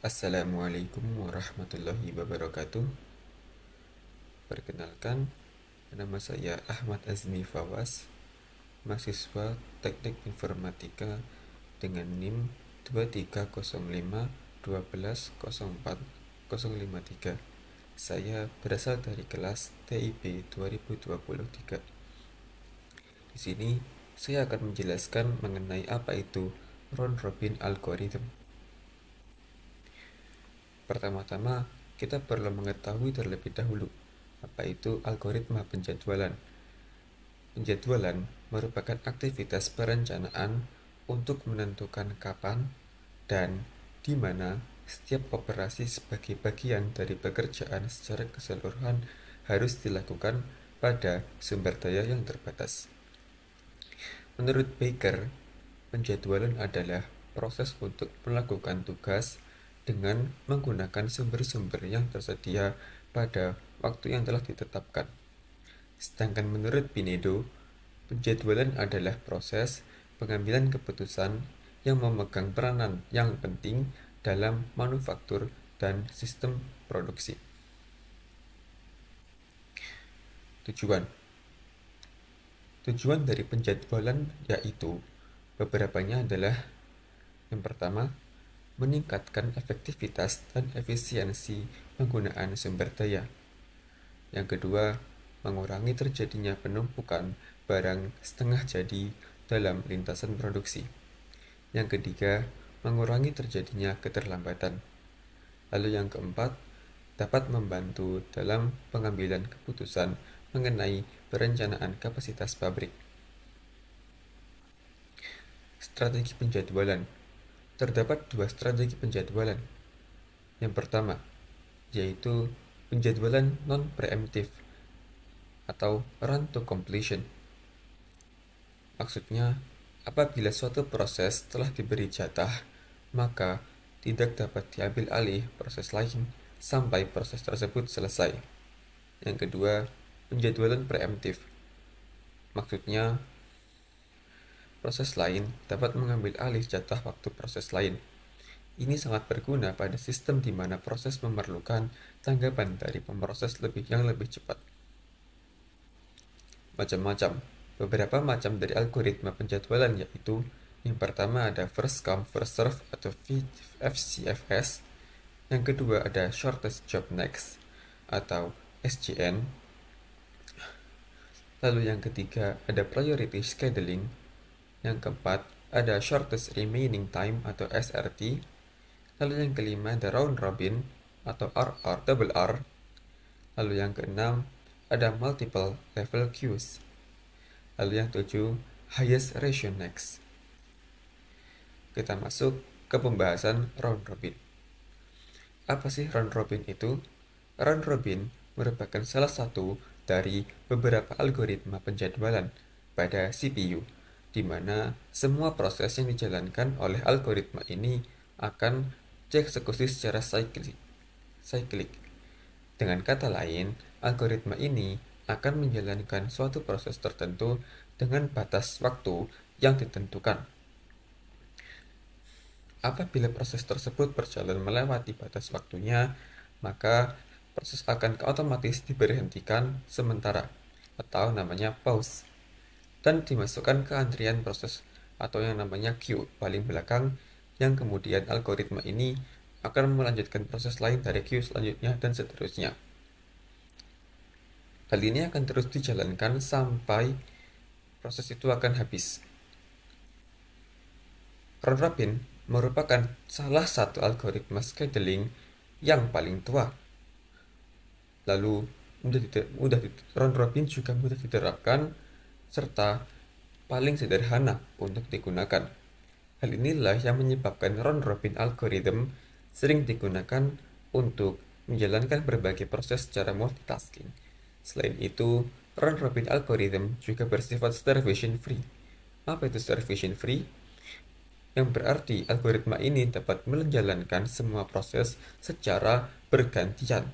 Assalamualaikum warahmatullahi wabarakatuh. Perkenalkan, nama saya Ahmad Azmi Fawas, mahasiswa Teknik Informatika dengan NIM 23051204053. Saya berasal dari kelas TIP 2023. Di sini saya akan menjelaskan mengenai apa itu round robin algorithm. Pertama-tama, kita perlu mengetahui terlebih dahulu apa itu algoritma penjadwalan. Penjadwalan merupakan aktivitas perencanaan untuk menentukan kapan dan di mana setiap operasi sebagai bagian dari pekerjaan secara keseluruhan harus dilakukan pada sumber daya yang terbatas. Menurut Baker, penjadwalan adalah proses untuk melakukan tugas dengan menggunakan sumber-sumber yang tersedia pada waktu yang telah ditetapkan. Sedangkan menurut Pinedo, penjadwalan adalah proses pengambilan keputusan yang memegang peranan yang penting dalam manufaktur dan sistem produksi. Tujuan dari penjadwalan yaitu beberapanya adalah: yang pertama, meningkatkan efektivitas dan efisiensi penggunaan sumber daya. Yang kedua, mengurangi terjadinya penumpukan barang setengah jadi dalam lintasan produksi. Yang ketiga, mengurangi terjadinya keterlambatan. Lalu yang keempat, dapat membantu dalam pengambilan keputusan mengenai perencanaan kapasitas pabrik. Strategi penjadwalan. Terdapat dua strategi penjadwalan. Yang pertama, yaitu penjadwalan non-preemptive atau run to completion. Maksudnya, apabila suatu proses telah diberi jatah, maka tidak dapat diambil alih proses lain sampai proses tersebut selesai. Yang kedua, penjadwalan preemptif. Maksudnya, proses lain dapat mengambil alih jatah waktu proses lain. Ini sangat berguna pada sistem di mana proses memerlukan tanggapan dari pemroses yang lebih cepat. Macam-macam. Beberapa macam dari algoritma penjadwalan yaitu: yang pertama ada first come first serve atau FCFS. Yang kedua ada shortest job next atau SJN. Lalu yang ketiga ada priority scheduling. Yang keempat ada shortest remaining time atau SRT. Lalu yang kelima ada round robin atau RR. Lalu yang keenam ada multiple level queues. Lalu yang tujuh, highest ratio next. Kita masuk ke pembahasan round robin. Apa sih round robin itu? Round robin merupakan salah satu dari beberapa algoritma penjadwalan pada CPU, di mana semua proses yang dijalankan oleh algoritma ini akan dieksekusi secara cyclic. Dengan kata lain, algoritma ini akan menjalankan suatu proses tertentu dengan batas waktu yang ditentukan. Apabila proses tersebut berjalan melewati batas waktunya, maka proses akan otomatis diberhentikan sementara atau namanya pause dan dimasukkan ke antrian proses atau yang namanya queue paling belakang, yang kemudian algoritma ini akan melanjutkan proses lain dari queue selanjutnya dan seterusnya. Hal ini akan terus dijalankan sampai proses itu akan habis. Round robin merupakan salah satu algoritma scheduling yang paling tua. Lalu, round robin juga mudah diterapkan serta paling sederhana untuk digunakan. Hal inilah yang menyebabkan round robin algorithm sering digunakan untuk menjalankan berbagai proses secara multitasking. Selain itu, round robin algorithm juga bersifat starvation free. Apa itu starvation free? Yang berarti algoritma ini dapat menjalankan semua proses secara bergantian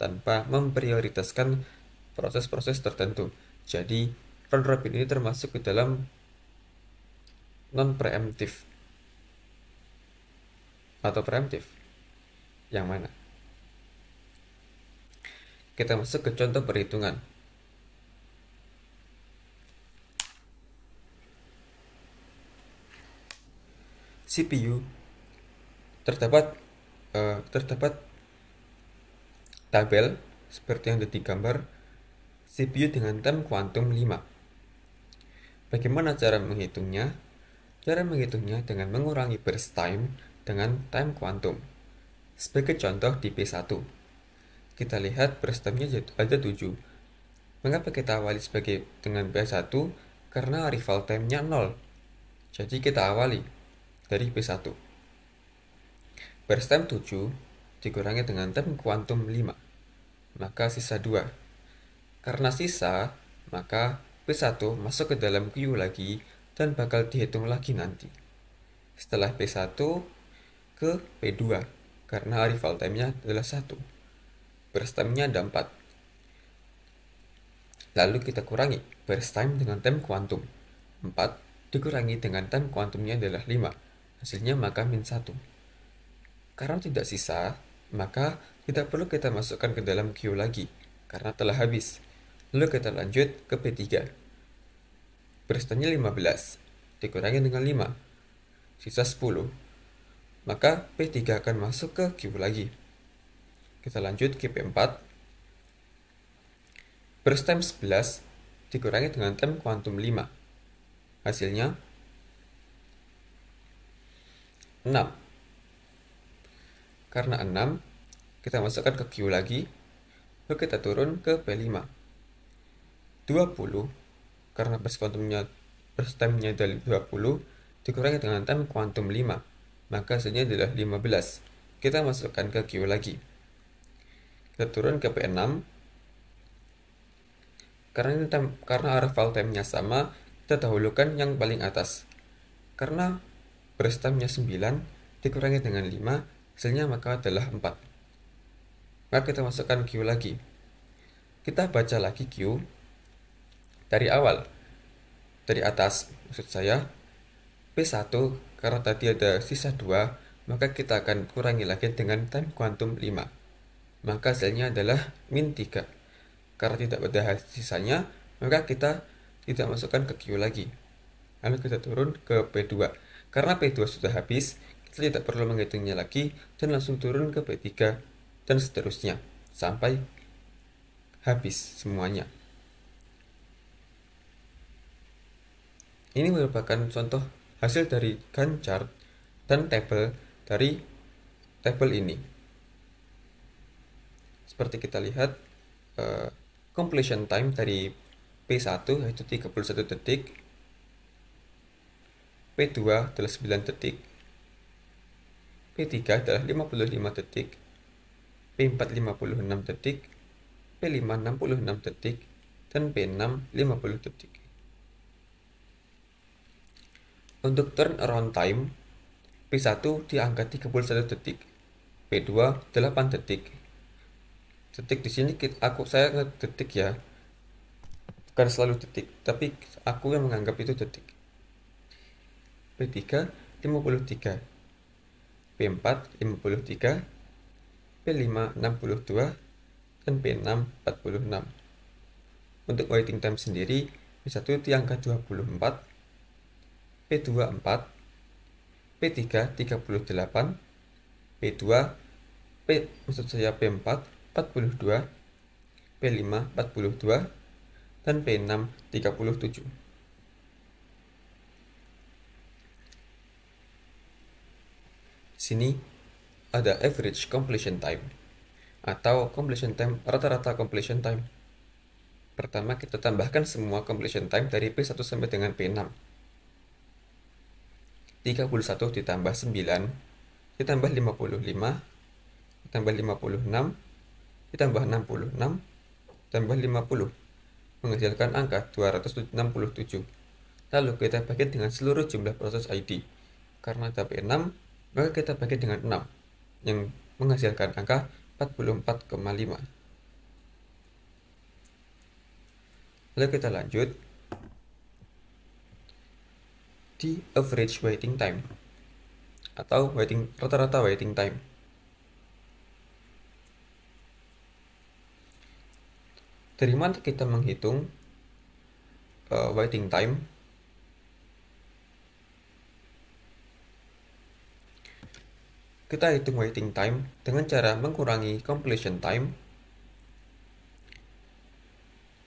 tanpa memprioritaskan proses-proses tertentu. Jadi, round robin ini termasuk ke dalam non-preemptive atau preemptive. yang mana. Kita masuk ke contoh perhitungan. CPU terdapat tabel seperti yang ada di gambar CPU dengan time kuantum 5. Bagaimana cara menghitungnya? Cara menghitungnya dengan mengurangi burst time dengan time kuantum. Sebagai contoh di P1, kita lihat burst time-nya ada 7. Mengapa kita awali dengan P1? Karena arrival time-nya 0. Jadi kita awali dari P1. Burst time 7 dikurangi dengan time kuantum 5. Maka sisa 2. Karena sisa, maka P1 masuk ke dalam queue lagi dan bakal dihitung lagi nanti. Setelah P1 ke P2, karena arrival time-nya adalah 1. Burst time-nya ada 4. Lalu kita kurangi burst time dengan time kuantum. 4 dikurangi dengan time kuantumnya adalah 5. Hasilnya maka min 1. Karena tidak sisa, maka tidak perlu kita masukkan ke dalam queue lagi, karena telah habis. Lalu kita lanjut ke P3. Burst time-nya 15, dikurangi dengan 5, sisa 10. Maka P3 akan masuk ke queue lagi. Kita lanjut ke P4. Burst time 11 dikurangi dengan time kuantum 5. Hasilnya 6. Karena 6, kita masukkan ke queue lagi. Lalu kita turun ke P5. 20, karena burst time-nya dari 20 dikurangi dengan time kuantum 5. Maka hasilnya adalah 15. Kita masukkan ke queue lagi. Kita turun ke P6. Karena arrival time-nya sama, kita dahulukan yang paling atas. Karena burst time-nya 9 dikurangi dengan 5, hasilnya maka adalah 4. Maka kita masukkan queue lagi. Kita baca lagi queue dari awal. Dari atas, maksud saya, P1, karena tadi ada sisa 2, maka kita akan kurangi lagi dengan time kuantum 5. Maka hasilnya adalah min 3. Karena tidak ada sisanya, maka kita tidak masukkan ke queue lagi. Lalu kita turun ke P2. Karena P2 sudah habis, kita tidak perlu menghitungnya lagi dan langsung turun ke P3 dan seterusnya sampai habis semuanya. Ini merupakan contoh hasil dari Gantt chart dan tabel dari tabel ini. Seperti kita lihat, completion time dari P1 yaitu 31 detik, P2 adalah 9 detik, P3 adalah 55 detik, P4 56 detik, P5 66 detik, dan P6 50 detik. Untuk turnaround time, P1 di angka 31 detik, P2 8 detik. Detik di sini saya ngedetik ya, bukan selalu detik, tapi aku yang menganggap itu detik. P3 53, P4 53, P5 62, dan P6 46. Untuk waiting time sendiri, P1 di angka 24, P2 4, P3 38, P4 42, P5 42, dan P6 37. Sini ada average completion time atau completion time, rata-rata completion time. Pertama kita tambahkan semua completion time dari P1 sampai dengan P6. 31 ditambah 9 ditambah 55 ditambah 56 ditambah 66 tambah 50 menghasilkan angka 267. Lalu kita bagi dengan seluruh jumlah proses ID. Karena ada P6, maka kita bagi dengan 6 yang menghasilkan angka 44,5. Lalu kita lanjut di average waiting time atau rata-rata waiting time. Dari mana kita menghitung waiting time? Kita hitung waiting time dengan cara mengurangi completion time.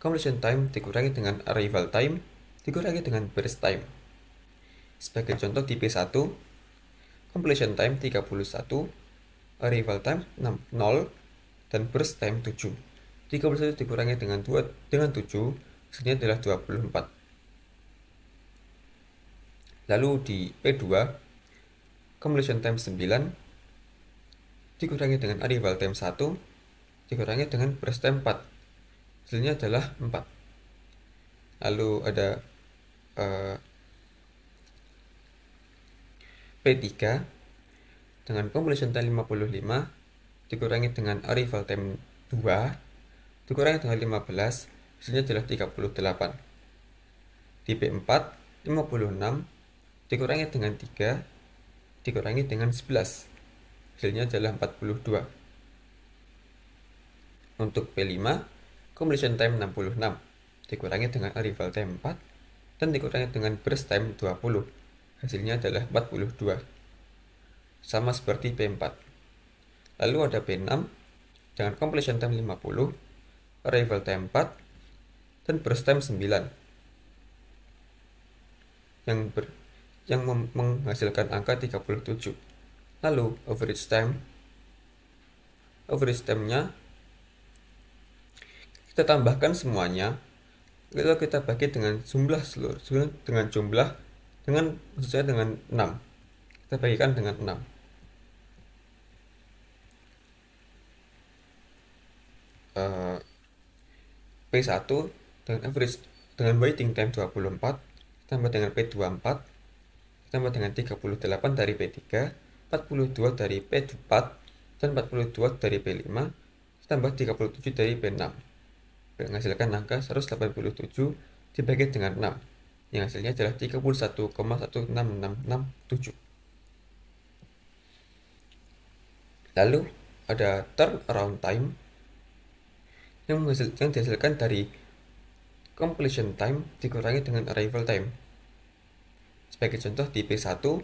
Completion time dikurangi dengan arrival time, dikurangi dengan burst time. Sebagai contoh di P1, completion time 31, arrival time 0, dan burst time 7. 31 dikurangi dengan 7, hasilnya adalah 24. Lalu di P2, completion time 9, dikurangi dengan arrival time 1, dikurangi dengan burst time 4. Hasilnya adalah 4. Lalu ada P3 dengan completion time 55 dikurangi dengan arrival time 2 dikurangi dengan 15, hasilnya adalah 38. Di P4 56 dikurangi dengan 3 dikurangi dengan 11, hasilnya adalah 42. Untuk P5 completion time 66 dikurangi dengan arrival time 4 dan dikurangi dengan burst time 20, hasilnya adalah 42. Sama seperti P4. Lalu ada P6 dengan completion time 50, arrival time 4, dan burst time 9 yang menghasilkan angka 37. Lalu average time-nya kita tambahkan semuanya, lalu kita bagi dengan jumlah dengan 6. Kita bagikan dengan 6. P1 dengan waiting time 24 tambah dengan P24 tambah dengan 38 dari P3, 42 dari P4 dan 42 dari P5 tambah 37 dari P6 menghasilkan angka 187 dibagi dengan 6 yang hasilnya adalah 31,16667. Lalu ada turnaround time yang dihasilkan dari completion time dikurangi dengan arrival time. Sebagai contoh di P1, 31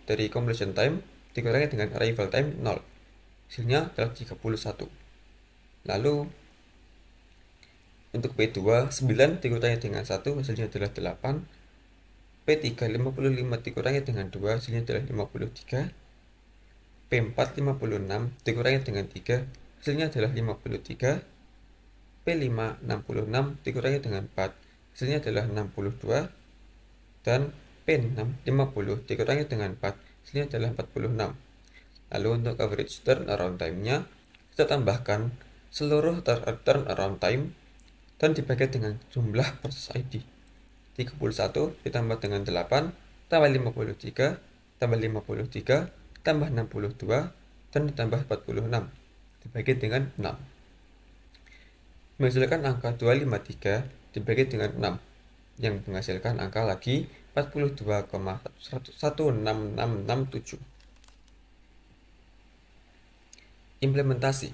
dari completion time dikurangi dengan arrival time 0. Hasilnya adalah 31. Lalu untuk P2, 9 dikurangi dengan 1, hasilnya adalah 8. P3, 55 dikurangi dengan 2, hasilnya adalah 53. P4, 56 dikurangi dengan 3, hasilnya adalah 53. P5, 66 dikurangi dengan 4, hasilnya adalah 62. Dan P6, 50 dikurangi dengan 4, hasilnya adalah 46. Lalu untuk average turnaround time-nya, kita tambahkan seluruh turnaround time dan dibagi dengan jumlah proses ID. 31 ditambah dengan 8, tambah 53, tambah 53, tambah 62, dan ditambah 46, dibagi dengan 6. Menghasilkan angka 253 dibagi dengan 6, yang menghasilkan angka lagi 42,16667. Implementasi.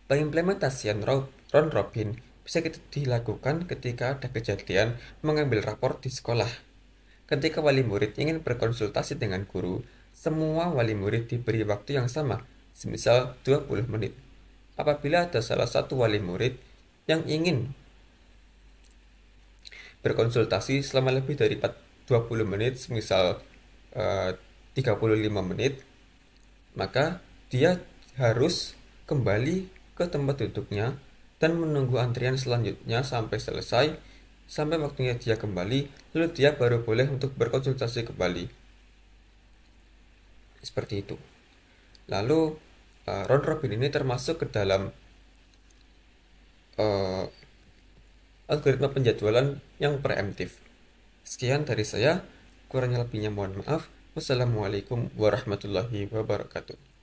Pengimplementasian round robin bisa dilakukan ketika ada kejadian mengambil rapor di sekolah. Ketika wali murid ingin berkonsultasi dengan guru, semua wali murid diberi waktu yang sama, semisal 20 menit. Apabila ada salah satu wali murid yang ingin berkonsultasi selama lebih dari 20 menit, semisal 35 menit, maka dia harus kembali ke tempat duduknya dan menunggu antrian selanjutnya sampai selesai, sampai waktunya dia kembali, lalu dia baru boleh untuk berkonsultasi kembali. Seperti itu. Lalu round robin ini termasuk ke dalam algoritma penjadwalan yang preemptif. Sekian dari saya, kurangnya lebihnya mohon maaf. Wassalamualaikum warahmatullahi wabarakatuh.